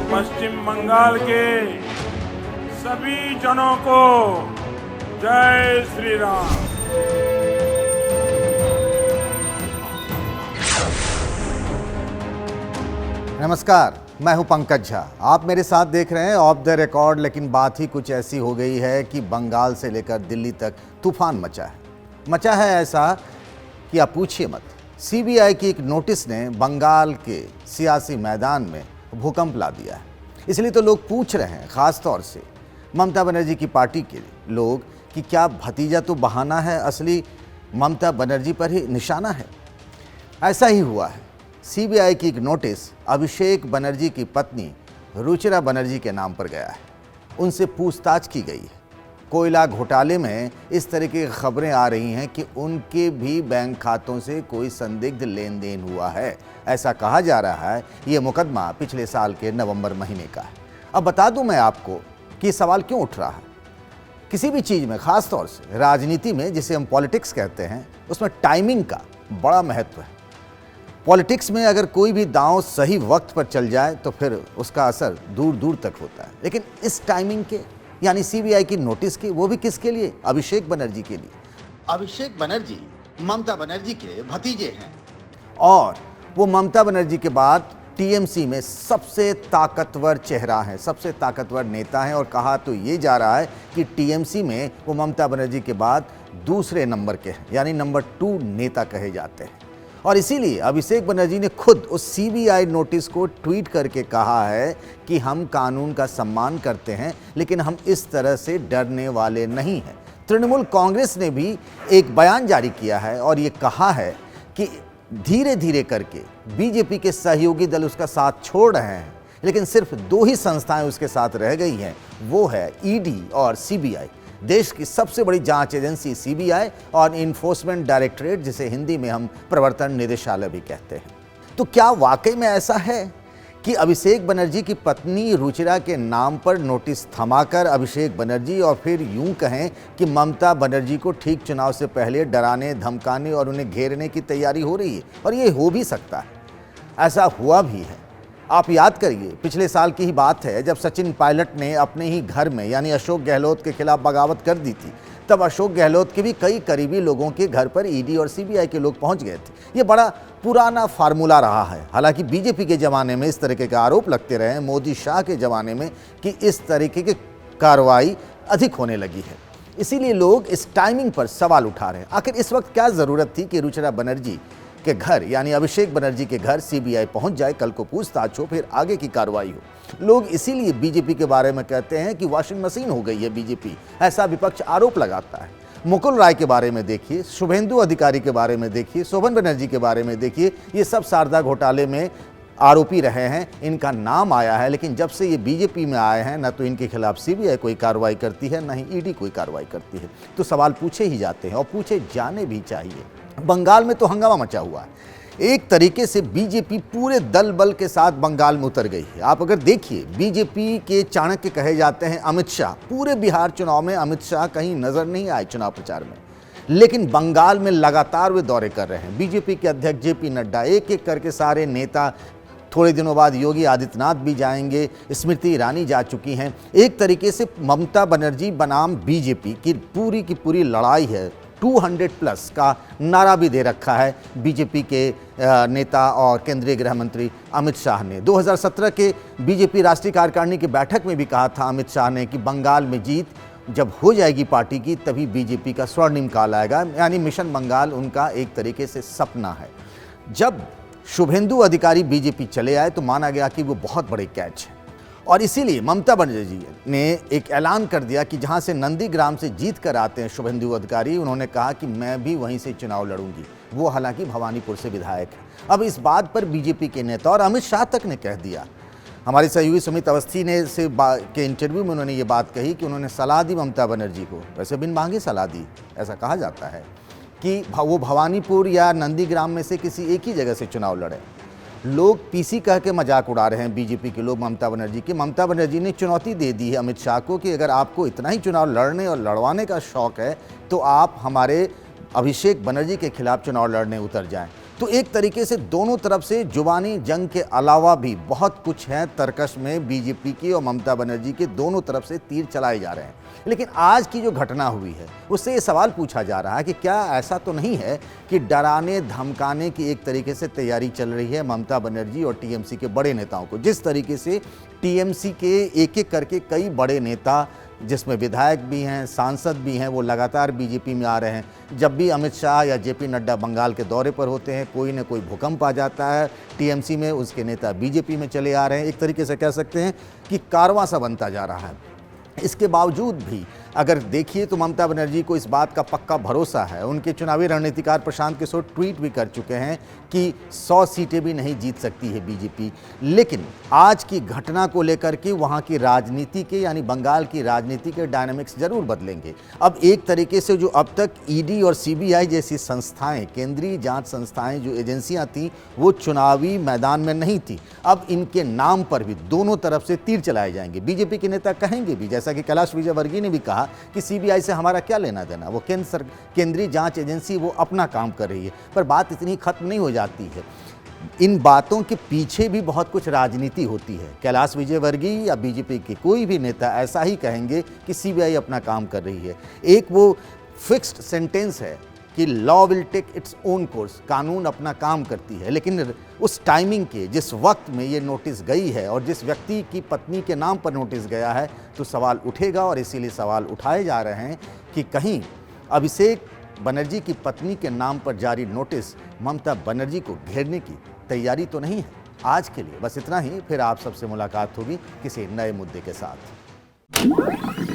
पश्चिम बंगाल के सभी जनों को जय श्री राम। नमस्कार, मैं हूं पंकज झा। आप मेरे साथ देख रहे हैं ऑफ द रिकॉर्ड। लेकिन बात ही कुछ ऐसी हो गई है कि बंगाल से लेकर दिल्ली तक तूफान मचा है ऐसा कि आप पूछिए मत। सीबीआई की एक नोटिस ने बंगाल के सियासी मैदान में भूकंप ला दिया है। इसलिए तो लोग पूछ रहे हैं, ख़ास तौर से ममता बनर्जी की पार्टी के लोग, कि क्या भतीजा तो बहाना है, असली ममता बनर्जी पर ही निशाना है। ऐसा ही हुआ है। सीबीआई की एक नोटिस अभिषेक बनर्जी की पत्नी रुचिरा बनर्जी के नाम पर गया है। उनसे पूछताछ की गई है। कोयला घोटाले में इस तरह की खबरें आ रही हैं कि उनके भी बैंक खातों से कोई संदिग्ध लेन देन हुआ है। ऐसा कहा जा रहा है। ये मुकदमा पिछले साल के नवंबर महीने का है। अब बता दूं मैं आपको कि सवाल क्यों उठ रहा है। किसी भी चीज़ में, ख़ास तौर से राजनीति में, जिसे हम पॉलिटिक्स कहते हैं, उसमें टाइमिंग का बड़ा महत्व है। पॉलिटिक्स में अगर कोई भी दांव सही वक्त पर चल जाए तो फिर उसका असर दूर दूर तक होता है। लेकिन इस टाइमिंग के, यानी सीबीआई की नोटिस की, वो भी किसके लिए? अभिषेक बनर्जी के लिए। अभिषेक बनर्जी ममता बनर्जी के भतीजे हैं और वो ममता बनर्जी के बाद टीएमसी में सबसे ताकतवर चेहरा है, सबसे ताकतवर नेता हैं। और कहा तो ये जा रहा है कि टीएमसी में वो ममता बनर्जी के बाद दूसरे नंबर के हैं, यानी नंबर 2 नेता कहे जाते हैं। और इसीलिए अभिषेक बनर्जी ने खुद उस सीबीआई नोटिस को ट्वीट करके कहा है कि हम कानून का सम्मान करते हैं, लेकिन हम इस तरह से डरने वाले नहीं हैं। तृणमूल कांग्रेस ने भी एक बयान जारी किया है और ये कहा है कि धीरे धीरे करके बीजेपी के सहयोगी दल उसका साथ छोड़ रहे हैं, लेकिन सिर्फ 2 ही संस्थाएं उसके साथ रह गई हैं। वो है ईडी और सीबीआई। देश की सबसे बड़ी जांच एजेंसी सीबीआई और इन्फोर्समेंट डायरेक्टरेट, जिसे हिंदी में हम प्रवर्तन निदेशालय भी कहते हैं। तो क्या वाकई में ऐसा है कि अभिषेक बनर्जी की पत्नी रुचिरा के नाम पर नोटिस थमाकर अभिषेक बनर्जी, और फिर यूं कहें कि ममता बनर्जी को ठीक चुनाव से पहले डराने, धमकाने और उन्हें घेरने की तैयारी हो रही है? और ये हो भी सकता है, ऐसा हुआ भी है। आप याद करिए, पिछले साल की ही बात है जब सचिन पायलट ने अपने ही घर में, यानी अशोक गहलोत के खिलाफ बगावत कर दी थी। तब अशोक गहलोत के भी कई करीबी लोगों के घर पर ईडी और सीबीआई के लोग पहुंच गए थे। ये बड़ा पुराना फार्मूला रहा है। हालांकि बीजेपी के ज़माने में इस तरीके के आरोप लगते रहे, मोदी शाह के ज़माने में, कि इस तरीके की कार्रवाई अधिक होने लगी है। इसीलिए लोग इस टाइमिंग पर सवाल उठा रहे हैं। आखिर इस वक्त क्या ज़रूरत थी कि रुचिरा बनर्जी के घर, यानी अभिषेक बनर्जी के घर सीबीआई पहुंच जाए, कल को पूछताछ हो, फिर आगे की कार्रवाई हो। लोग इसीलिए बीजेपी के बारे में कहते हैं कि वॉशिंग मशीन हो गई है बीजेपी, ऐसा विपक्ष आरोप लगाता है। मुकुल राय के बारे में देखिए, शुभेंदु अधिकारी के बारे में देखिए, शोभन बनर्जी के बारे में देखिए, ये सब शारदा घोटाले में आरोपी रहे हैं। इनका नाम आया है, लेकिन जब से ये बीजेपी में आए हैं, न तो इनके खिलाफ सीबीआई कोई कार्रवाई करती है, न ही ईडी कोई कार्रवाई करती है। तो सवाल पूछे ही जाते हैं और पूछे जाने भी चाहिए। बंगाल में तो हंगामा मचा हुआ है। एक तरीके से बीजेपी पूरे दल बल के साथ बंगाल में उतर गई है। आप अगर देखिए, बीजेपी के चाणक्य कहे जाते हैं अमित शाह। पूरे बिहार चुनाव में अमित शाह कहीं नजर नहीं आए चुनाव प्रचार में, लेकिन बंगाल में लगातार वे दौरे कर रहे हैं। बीजेपी के अध्यक्ष जेपी नड्डा, एक एक करके सारे नेता, थोड़े दिनों बाद योगी आदित्यनाथ भी जाएंगे, स्मृति ईरानी जा चुकी हैं। एक तरीके से ममता बनर्जी बनाम बीजेपी की पूरी लड़ाई है। 200+ का नारा भी दे रखा है बीजेपी के नेता और केंद्रीय गृह मंत्री अमित शाह ने। 2017 के बीजेपी राष्ट्रीय कार्यकारिणी की बैठक में भी कहा था अमित शाह ने कि बंगाल में जीत जब हो जाएगी पार्टी की, तभी बीजेपी का स्वर्णिम काल आएगा। यानी मिशन बंगाल उनका एक तरीके से सपना है। जब शुभेंदु अधिकारी बीजेपी चले आए तो माना गया कि वो बहुत बड़े कैच है, और इसीलिए ममता बनर्जी ने एक ऐलान कर दिया कि जहां से नंदीग्राम से जीत कर आते हैं शुभेंदु अधिकारी, उन्होंने कहा कि मैं भी वहीं से चुनाव लड़ूंगी। वो हालांकि भवानीपुर से विधायक है। अब इस बात पर बीजेपी के नेता और अमित शाह तक ने कह दिया। हमारे सहयोगी सुमित अवस्थी ने के इंटरव्यू में उन्होंने ये बात कही कि उन्होंने सलाह दी ममता बनर्जी को, वैसे बिन मांगे सलाह दी। ऐसा कहा जाता है कि वो भवानीपुर या नंदीग्राम में से किसी एक ही जगह से चुनाव लड़े। लोग पीसी कह के मजाक उड़ा रहे हैं बीजेपी के लोग ममता बनर्जी की। ममता बनर्जी ने चुनौती दे दी है अमित शाह को कि अगर आपको इतना ही चुनाव लड़ने और लड़वाने का शौक है तो आप हमारे अभिषेक बनर्जी के खिलाफ चुनाव लड़ने उतर जाएं। तो एक तरीके से दोनों तरफ से जुबानी जंग के अलावा भी बहुत कुछ है तर्कश में बीजेपी की और ममता बनर्जी के दोनों तरफ से तीर चलाए जा रहे हैं। लेकिन आज की जो घटना हुई है उससे ये सवाल पूछा जा रहा है कि क्या ऐसा तो नहीं है कि डराने धमकाने की एक तरीके से तैयारी चल रही है ममता बनर्जी और टीएमसी के बड़े नेताओं को। जिस तरीके से टीएमसी के एक एक करके कई बड़े नेता जिसमें विधायक भी हैं, सांसद भी हैं, वो लगातार बीजेपी में आ रहे हैं। जब भी अमित शाह या जेपी नड्डा बंगाल के दौरे पर होते हैं कोई न कोई भूकंप आ जाता है टीएमसी में, उसके नेता बीजेपी में चले आ रहे हैं। एक तरीके से कह सकते हैं कि कारवां सा बनता जा रहा है। इसके बावजूद भी अगर देखिए तो ममता बनर्जी को इस बात का पक्का भरोसा है। उनके चुनावी रणनीतिकार प्रशांत किशोर ट्वीट भी कर चुके हैं कि 100 सीटें भी नहीं जीत सकती है बीजेपी। लेकिन आज की घटना को लेकर के वहाँ की राजनीति के यानी बंगाल की राजनीति के डायनामिक्स जरूर बदलेंगे। अब एक तरीके से जो अब तक ईडी और सीबीआई जैसी संस्थाएं, केंद्रीय जांच संस्थाएं, जो एजेंसियां थीं वो चुनावी मैदान में नहीं थी, अब इनके नाम पर भी दोनों तरफ से तीर चलाए जाएंगे। बीजेपी के नेता कहेंगे भी, जैसा कि कैलाश विजयवर्गीय ने भी कहा कि सीबीआई से हमारा क्या लेना देना, वो केंद्रीय जांच एजेंसी वो अपना काम कर रही है। पर बात इतनी खत्म नहीं हो जाती है, इन बातों के पीछे भी बहुत कुछ राजनीति होती है। कैलाश विजयवर्गीय या बीजेपी के कोई भी नेता ऐसा ही कहेंगे कि सीबीआई अपना काम कर रही है। एक वो फिक्स्ड सेंटेंस है कि law will take its own course, कानून अपना काम करती है। लेकिन उस टाइमिंग के जिस वक्त में ये नोटिस गई है और जिस व्यक्ति की पत्नी के नाम पर नोटिस गया है तो सवाल उठेगा। और इसीलिए सवाल उठाए जा रहे हैं कि कहीं अभिषेक बनर्जी की पत्नी के नाम पर जारी नोटिस ममता बनर्जी को घेरने की तैयारी तो नहीं है। आज के लिए बस इतना ही, फिर आप सबसे मुलाकात होगी किसी नए मुद्दे के साथ।